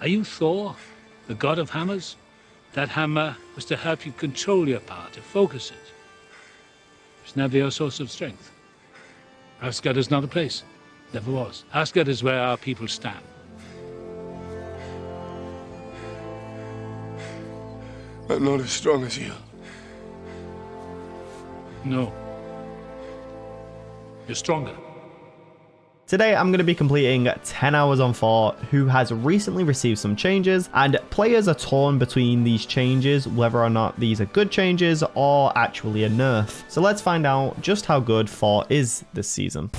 Are you Thor, the god of hammers? That hammer was to help you control your power, to focus it. It's never your source of strength. Asgard is not a place. Never was. Asgard is where our people stand. I'm not as strong as you. No. You're stronger. Today, I'm going to be completing 10 hours on Thor, who has recently received some changes, and players are torn between these changes, whether or not these are good changes or actually a nerf. So let's find out just how good Thor is this season.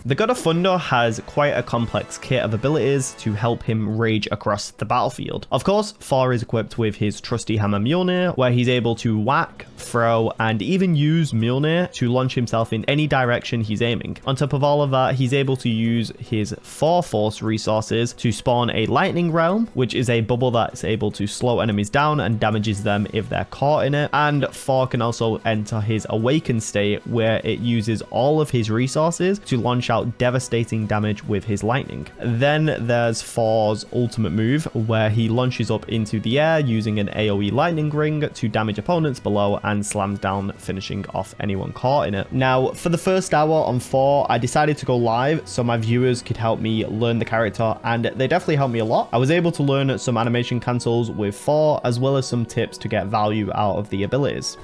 The God of Thunder has quite a complex kit of abilities to help him rage across the battlefield. Of course, Thor is equipped with his trusty hammer Mjolnir, where he's able to whack, throw, and even use Mjolnir to launch himself in any direction he's aiming. On top of all of that, he's able to use his Thor Force resources to spawn a Lightning Realm, which is a bubble that's able to slow enemies down and damages them if they're caught in it. And Thor can also enter his Awakened state, where it uses all of his resources to launch out devastating damage with his lightning. Then there's Thor's ultimate move, where he launches up into the air using an AoE lightning ring to damage opponents below and slams down, finishing off anyone caught in it. Now, for the first hour on Thor, I decided to go live so my viewers could help me learn the character, and they definitely helped me a lot. I was able to learn some animation cancels with Thor, as well as some tips to get value out of the abilities.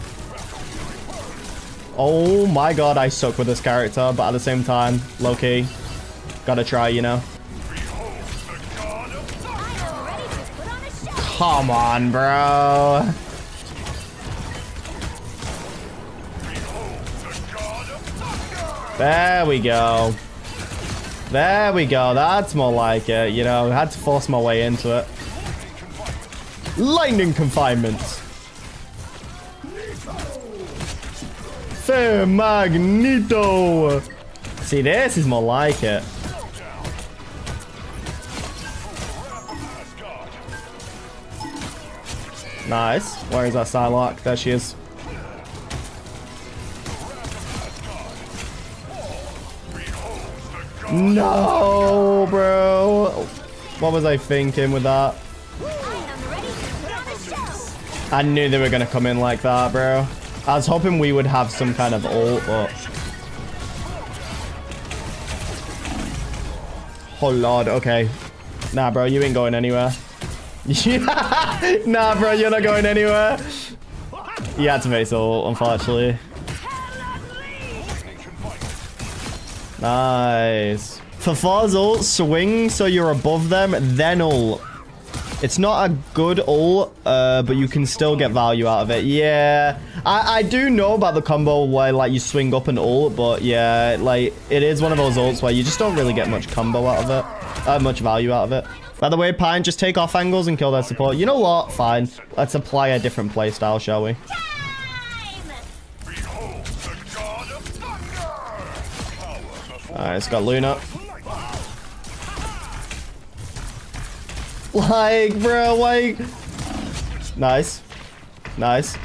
Oh my god, I suck with this character, but at the same time, low-key, gotta try, you know? Come on, bro. There we go. There we go. That's more like it, you know? I had to force my way into it. Lightning confinement. Fair Magneto. See, this is more like it. Nice. Where is that Psylocke? There she is. No, bro. What was I thinking with that? I knew they were going to come in like that, bro. I was hoping we would have some kind of ult, but... Oh, Lord. Okay. Nah, bro. You ain't going anywhere. Nah, bro. You're not going anywhere. You had to face ult, unfortunately. Nice. For Thor's ult, swing so you're above them, then ult. It's not a good ult, but you can still get value out of it. Yeah, I do know about the combo where, like, you swing up and ult, but yeah, like, it is one of those ults where you just don't really get much combo out of it. Much value out of it. By the way, Pine, just take off angles and kill their support. You know what? Fine. Let's apply a different playstyle, shall we? Alright, it's got Luna. Like, bro, like... Nice. Nice.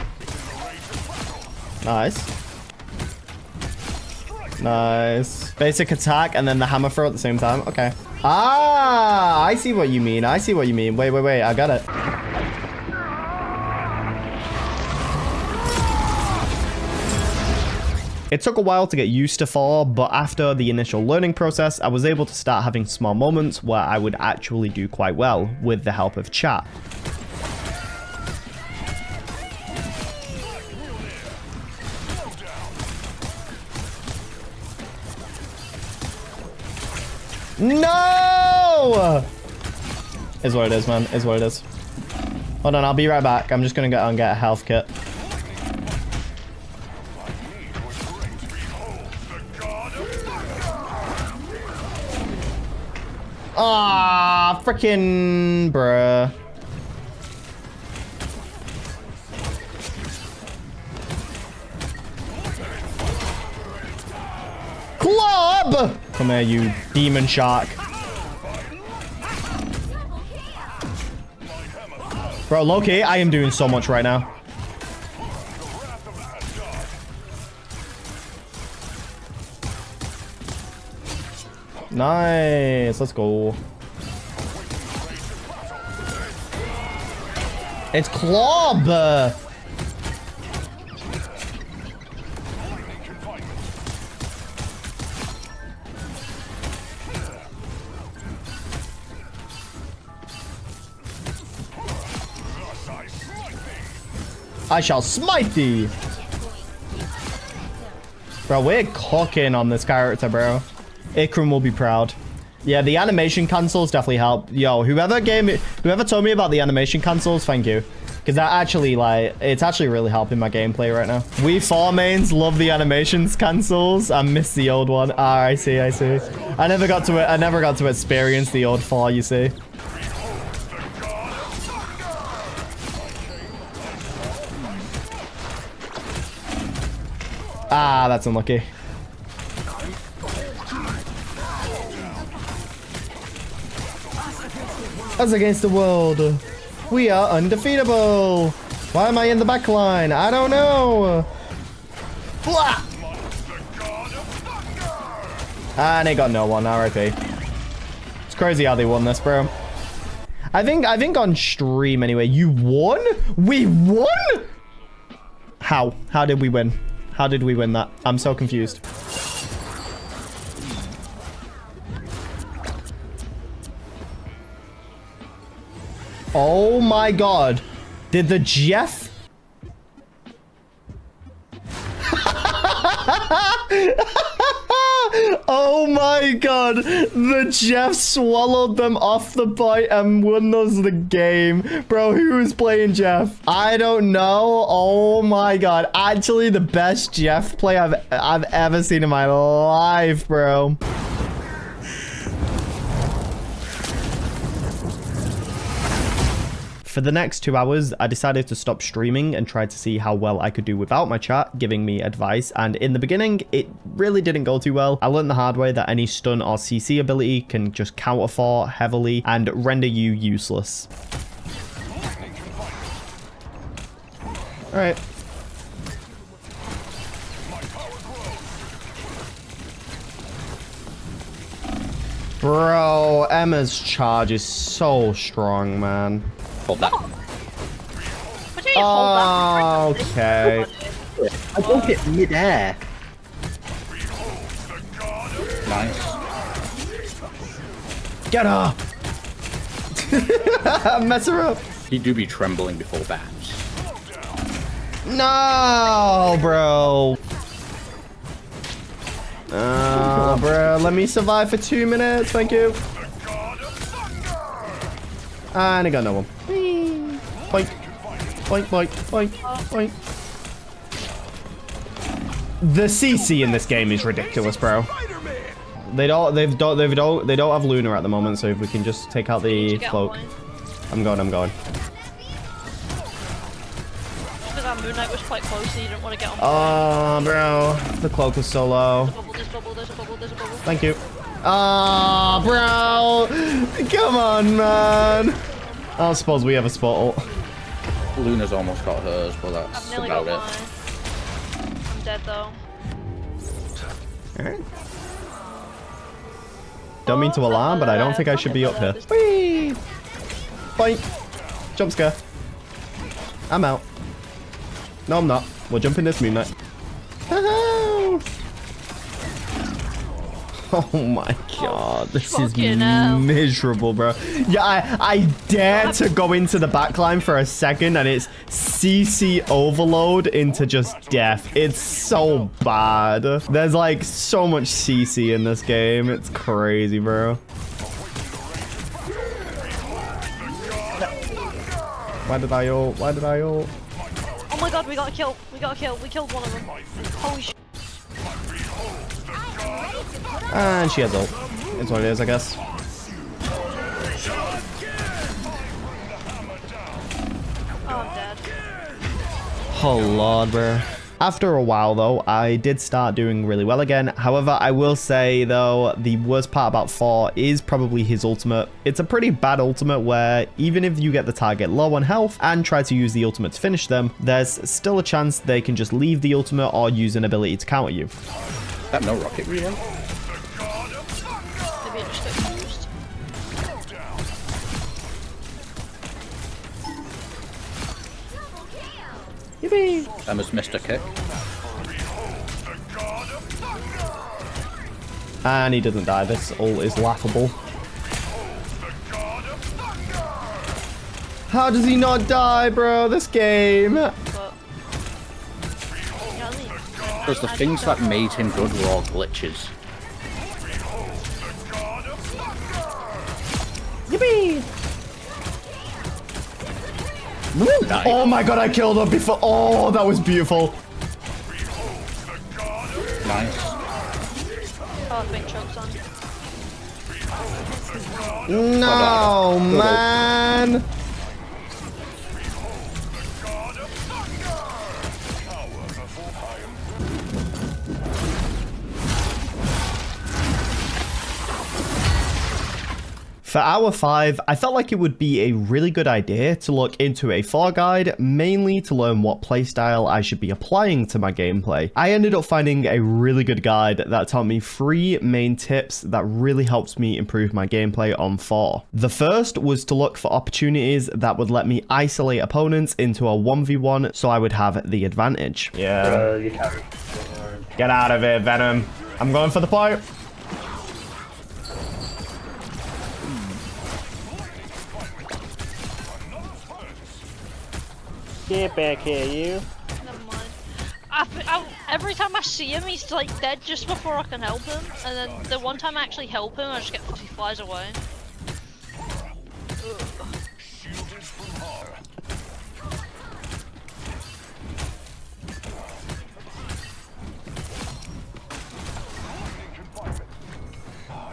Nice. Nice. Basic attack and then the hammer throw at the same time. Okay. Ah, I see what you mean. I see what you mean. Wait, wait, wait. I got it. It took a while to get used to Thor, but after the initial learning process, I was able to start having small moments where I would actually do quite well with the help of chat. No! Is what it is, man. Is what it is. Hold on, I'll be right back. I'm just gonna go and get a health kit. Ah, freaking bruh. Club! Come here, you demon shark. Bro, low-key, I am doing so much right now. Nice. Let's go. It's Clob. I shall smite thee. Bro, we're cooking on this character, bro. Ikram will be proud. Yeah, the animation cancels definitely help. Yo, whoever told me about the animation cancels, thank you. Because that actually, like, it's actually really helping my gameplay right now. We Thor mains love the animations cancels. I miss the old one. Ah, I see. I never got to experience the old Thor, you see. Ah, that's unlucky. Us against the world. We are undefeatable. Why am I in the back line? I don't know. Blah! And they got no one. RIP. It's crazy how they won this, bro. I think on stream anyway. You won? We won? How? How did we win? How did we win that? I'm so confused. Oh my god. Did the Jeff... Oh my god. The Jeff swallowed them off the bite and won us the game. Bro, who is playing Jeff? I don't know. Oh my god. Actually, the best Jeff play I've ever seen in my life, bro. For the next 2 hours, I decided to stop streaming and try to see how well I could do without my chat giving me advice. And in the beginning, it really didn't go too well. I learned the hard way that any stun or CC ability can just counter Thor heavily and render you useless. All right. Bro, Emma's charge is so strong, man. Hold that. What do you mean hold that? Okay. I broke it mid-air. Nice. Get her! Mess her up. He do be trembling before bats. No, bro. Bro, let me survive for 2 minutes. Thank you. And I got no one. Boink. Boink, boink, boink, boink. The CC in this game is ridiculous, bro. They don't have Luna at the moment, so if we can just take out the cloak. I'm going. Because our Moon Knight was quite close, so you didn't want to get on. Oh, bro. The cloak was so low. There's a bubble. Thank you. Ah, bro. Come on, man. I suppose we have a spot ult. Luna's almost got hers, but I've that's nearly about got it. mine. I'm dead though. Alright. Don't mean to alarm, but I don't think I should be up here. Whee! Boink. Jump scare. I'm out. No, I'm not. We're jumping this Moon Knight. Oh my god, this is miserable, bro. Yeah, I dare to go into the backline for a second and it's CC overload into just death. It's so bad. There's like so much CC in this game. It's crazy, bro. Why did I ult? Oh my god, we got a kill. We killed one of them. Holy shit. And she has ult. It's what it is, I guess. Oh, I'm dead. Oh lord, bro. After a while though, I did start doing really well again. However, I will say though, the worst part about Thor is probably his ultimate. It's a pretty bad ultimate where even if you get the target low on health and try to use the ultimate to finish them, there's still a chance they can just leave the ultimate or use an ability to counter you. That no rocket reload? Emma's missed a kick. And he doesn't die. This ult is laughable. How does he not die, bro? This game. But Because the things that made him good were all glitches. Yippee! Oh my god, I killed her before. Oh, that was beautiful. Nice. oh, big chokes on. No, man. For hour 5, I felt like it would be a really good idea to look into a Thor guide, mainly to learn what playstyle I should be applying to my gameplay. I ended up finding a really good guide that taught me 3 main tips that really helped me improve my gameplay on Thor. The first was to look for opportunities that would let me isolate opponents into a 1v1 so I would have the advantage. Yeah. You can't. Get out of it, Venom. I'm going for the point. Get back here, you. Never mind. Every time I see him, he's like dead just before I can help him. And then the one time I actually help him, I just get he flies away.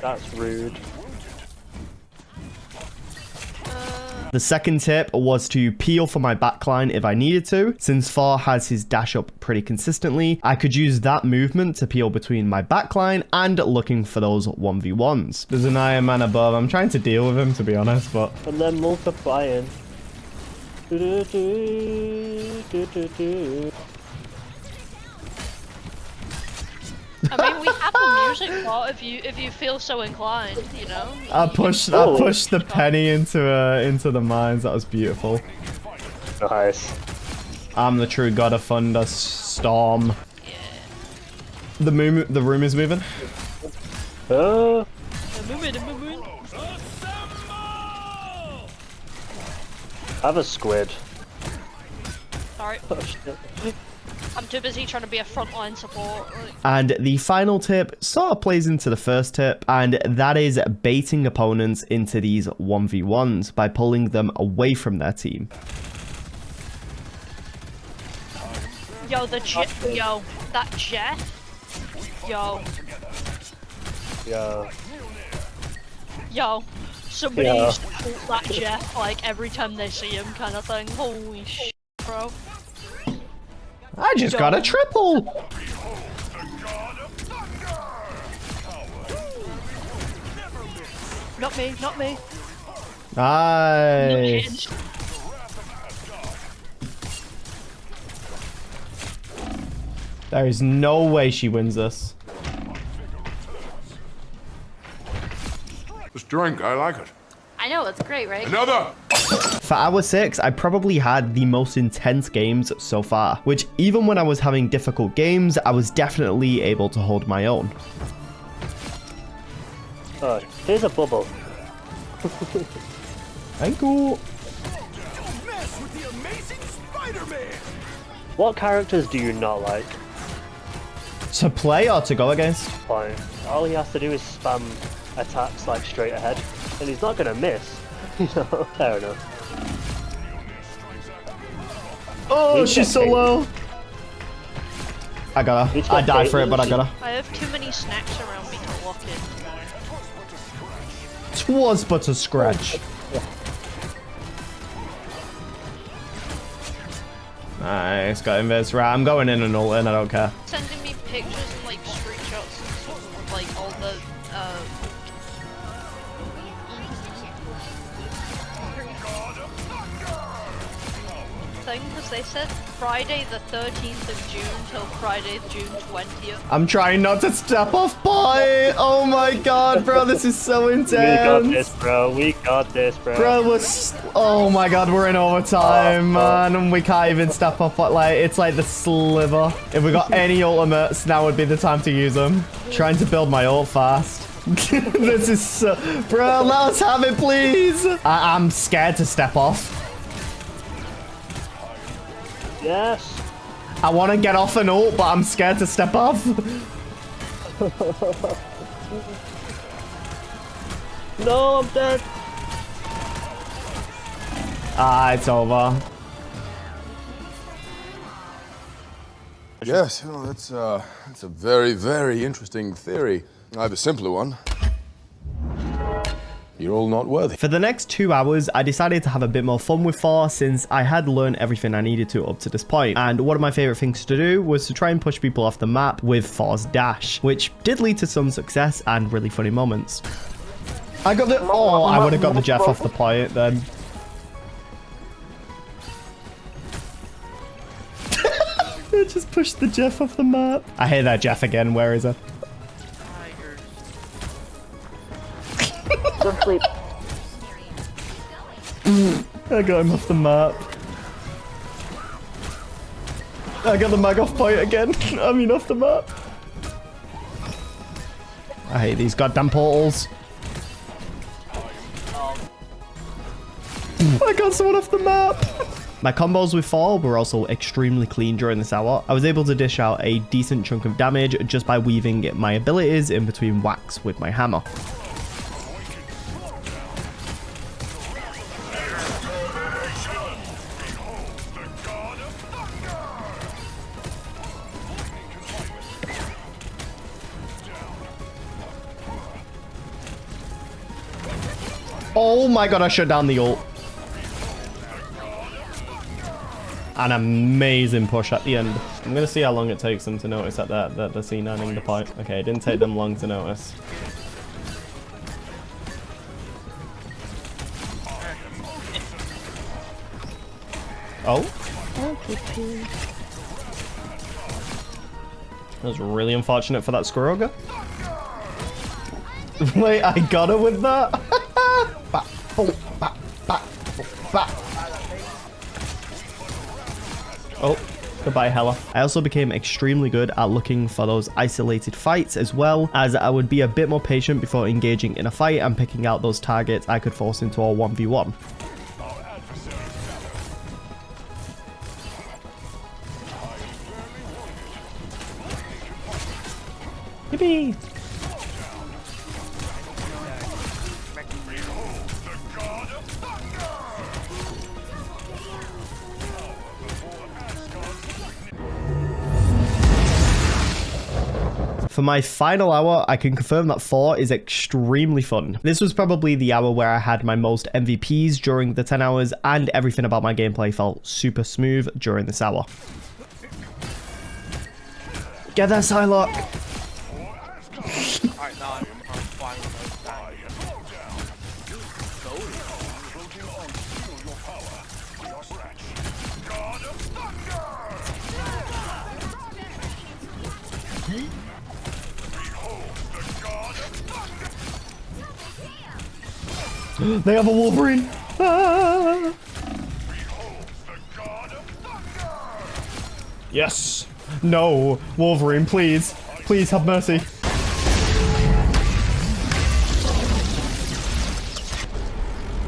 That's rude. The second tip was to peel for my backline if I needed to. Since Thor has his dash up pretty consistently, I could use that movement to peel between my backline and looking for those 1v1s. There's an Iron Man above. I'm trying to deal with him, to be honest, but... And then multiplying. Do-do-do, I mean, we have the music part if you feel so inclined, you know. I pushed the penny into the mines. That was beautiful. Nice. I'm the true god of thunder, storm. Yeah. The room is moving. Oh. The movement. I have a squid. Sorry, Oh, shit. I'm too busy trying to be a frontline support. Like, And the final tip sort of plays into the first tip, and that is baiting opponents into these 1v1s by pulling them away from their team. yo, that Jeff. Yo, somebody Yeah. used to call that Jeff like every time they see him, kind of thing. Holy shit, bro. I just got a triple. Not me, not me. Nice. There is no way she wins this. This drink, I like it. I know, it's great, right? Another! For hour 6, I probably had the most intense games so far, which even when I was having difficult games, I was definitely able to hold my own. Oh, here's a bubble. Thank you. What characters do you not like? To play or to go against? Fine. All he has to do is spam attacks like straight ahead, and he's not gonna miss. You know, fair enough. Oh, she's so low. I got her. I died for it, but I got her. I have too many snacks around me to lock in. Twas but a scratch. Nice, got invis. Right, I'm going in and ult in, I don't care. Sending me pictures and like screenshots and stuff of like all the thing because they said Friday the 13th of June till Friday June 20th. I'm trying not to step off point. Oh my god, bro, this is so intense. We got this, bro. We got this, bro. Bro, oh my god, we're in overtime, man, and we can't even step off. But like, it's like the sliver. If we got any ultimates, now would be the time to use them. Trying to build my ult fast. This is so... Bro, let us have it, please. I'm scared to step off. Yes. I want to get off an ult, but I'm scared to step off. No, I'm dead. It's over. Yes, well, that's a very, very interesting theory. I have a simpler one. You're all not worthy. For the next 2 hours, I decided to have a bit more fun with Thor since I had learned everything I needed to up to this point. And one of my favorite things to do was to try and push people off the map with Thor's dash, which did lead to some success and really funny moments. I got the... Oh, I would have got the Jeff off the point then. I just pushed the Jeff off the map. I hate that Jeff again. Where is it? Don't sleep. I got him off the map. I got the mag off point again. I mean, off the map. I hate these goddamn portals. I got someone off the map. My combos with Thor were also extremely clean during this hour. I was able to dish out a decent chunk of damage just by weaving my abilities in between whacks with my hammer. Oh my god, I shut down the ult. An amazing push at the end. I'm going to see how long it takes them to notice that they're C9ing the point. Okay, it didn't take them long to notice. Oh? That was really unfortunate for that Skuroga. Wait, I got her with that? Bah, boom, bah, bah, boom, bah. Oh, goodbye, Hela. I also became extremely good at looking for those isolated fights as well, as I would be a bit more patient before engaging in a fight and picking out those targets I could force into a 1v1. Yippee! For my final hour, I can confirm that Thor is extremely fun. This was probably the hour where I had my most MVPs during the 10 hours, and everything about my gameplay felt super smooth during this hour. Get that Psylocke! They have a Wolverine! Ah! Yes! No! Wolverine, please! Please have mercy!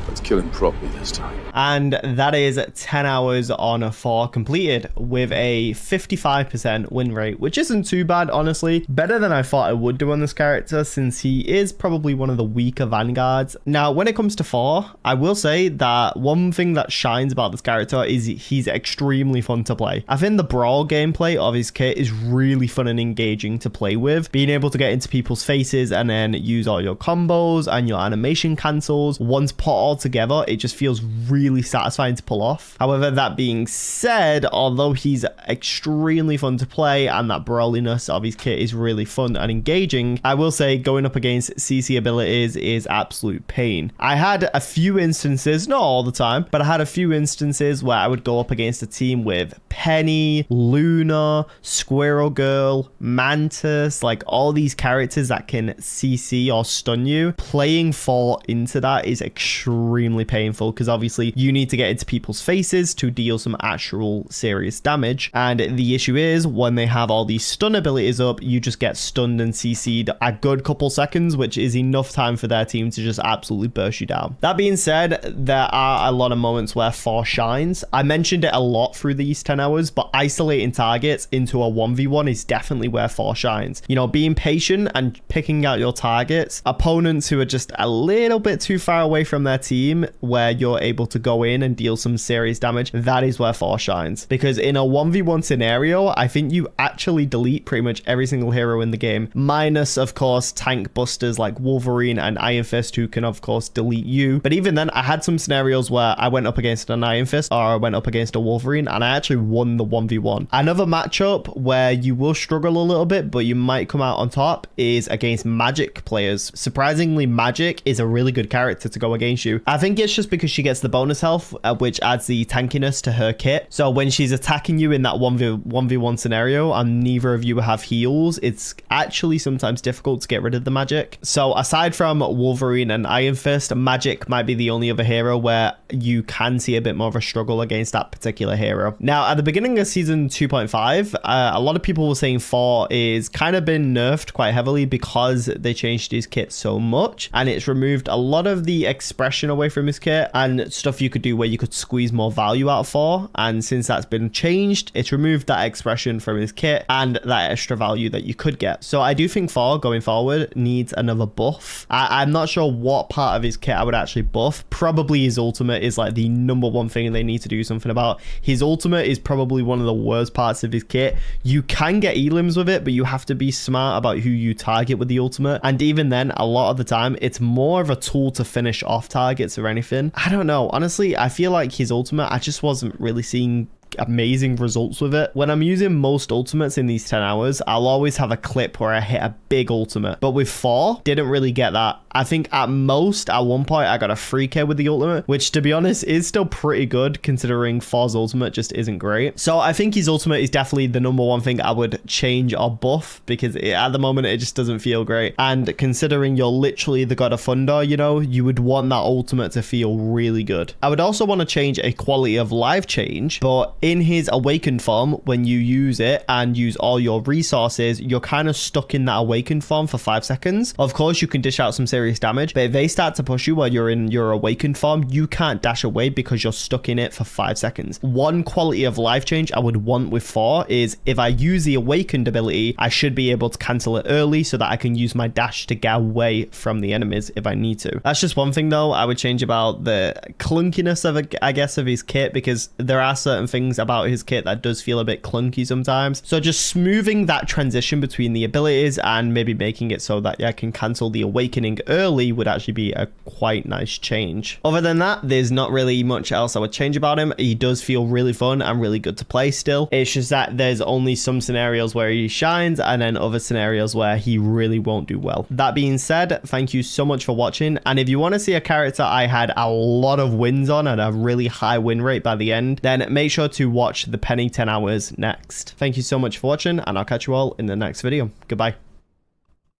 Let's kill him properly this time. And that is 10 hours on a 4 completed with a 55% win rate, which isn't too bad, honestly. Better than I thought I would do on this character, since he is probably one of the weaker vanguards. Now, when it comes to Thor, I will say that one thing that shines about this character is he's extremely fun to play. I think the brawl gameplay of his kit is really fun and engaging to play with. Being able to get into people's faces and then use all your combos and your animation cancels once put all together together, it just feels really satisfying to pull off. However, that being said, although he's extremely fun to play and that brawliness of his kit is really fun and engaging, I will say going up against CC abilities is absolute pain. I had a few instances, not all the time, but I had a few instances where I would go up against a team with Penny, Luna, Squirrel Girl, Mantis, like all these characters that can CC or stun you. Playing Thor into that is extremely painful because obviously you need to get into people's faces to deal some actual serious damage. And the issue is when they have all these stun abilities up, you just get stunned and CC'd a good couple seconds, which is enough time for their team to just absolutely burst you down. That being said, there are a lot of moments where Thor shines. I mentioned it a lot through these 10 hours, but isolating targets into a 1v1 is definitely where Thor shines. You know, being patient and picking out your targets, opponents who are just a little bit too far away from their team where you're able to go in and deal some serious damage, that is where Thor shines. Because in a 1v1 scenario, I think you actually delete pretty much every single hero in the game, minus of course tank busters like Wolverine and Iron Fist, who can of course delete you. But even then, I had some scenarios where I went up against an Iron Fist or I went up against a Wolverine and I actually won the 1v1. Another matchup where you will struggle a little bit but you might come out on top is against Magic players. Surprisingly, Magic is a really good character to go against you. I think it's just because she gets the bonus health, which adds the tankiness to her kit. So when she's attacking you in that 1v1 scenario and neither of you have heals, it's actually sometimes difficult to get rid of the Magic. So aside from Wolverine and Iron Fist, Magic might be the only other hero where you can see a bit more of a struggle against that particular hero. Now, at the beginning of season 2.5, a lot of people were saying Thor is kind of been nerfed quite heavily because they changed his kit so much and it's removed a lot of the expression away from his kit and stuff you could do where you could squeeze more value out of Thor. And since that's been changed, it's removed that expression from his kit and that extra value that you could get. So I do think Thor going forward needs another buff. I'm not sure what part of his kit I would actually buff. Probably his ultimate is like the number one thing they need to do something about. His ultimate is probably one of the worst parts of his kit. You can get elims with it, but you have to be smart about who you target with the ultimate. And even then, a lot of the time, it's more of a tool to finish off targets or anything. I don't know. Honestly, I feel like his ultimate, I just wasn't really seeing amazing results with it. When I'm using most ultimates in these 10 hours, I'll always have a clip where I hit a big ultimate. But with Thor, didn't really get that. I think at most, at one point, I got a 3k with the ultimate, which to be honest is still pretty good considering Thor's ultimate just isn't great. So I think his ultimate is definitely the number one thing I would change or buff because at the moment, it just doesn't feel great. And considering you're literally the God of Thunder, you know, you would want that ultimate to feel really good. I would also want to change a quality of life change, but in his awakened form, when you use it and use all your resources, you're kind of stuck in that awakened form for 5 seconds. Of course, you can dish out some serious damage, but if they start to push you while you're in your awakened form, you can't dash away because you're stuck in it for 5 seconds. One quality of life change I would want with Thor is if I use the awakened ability, I should be able to cancel it early so that I can use my dash to get away from the enemies if I need to. That's just one thing though I would change about the clunkiness of it, I guess, of his kit, because there are certain things about his kit that does feel a bit clunky sometimes. So just smoothing that transition between the abilities and maybe making it so that I can cancel the awakening early would actually be a quite nice change. Other than that, there's not really much else I would change about him. He does feel really fun and really good to play still. It's just that there's only some scenarios where he shines and then other scenarios where he really won't do well. That being said, thank you so much for watching. And if you want to see a character I had a lot of wins on and a really high win rate by the end, then make sure to watch the Penny 10 hours next. Thank you so much for watching and I'll catch you all in the next video. Goodbye.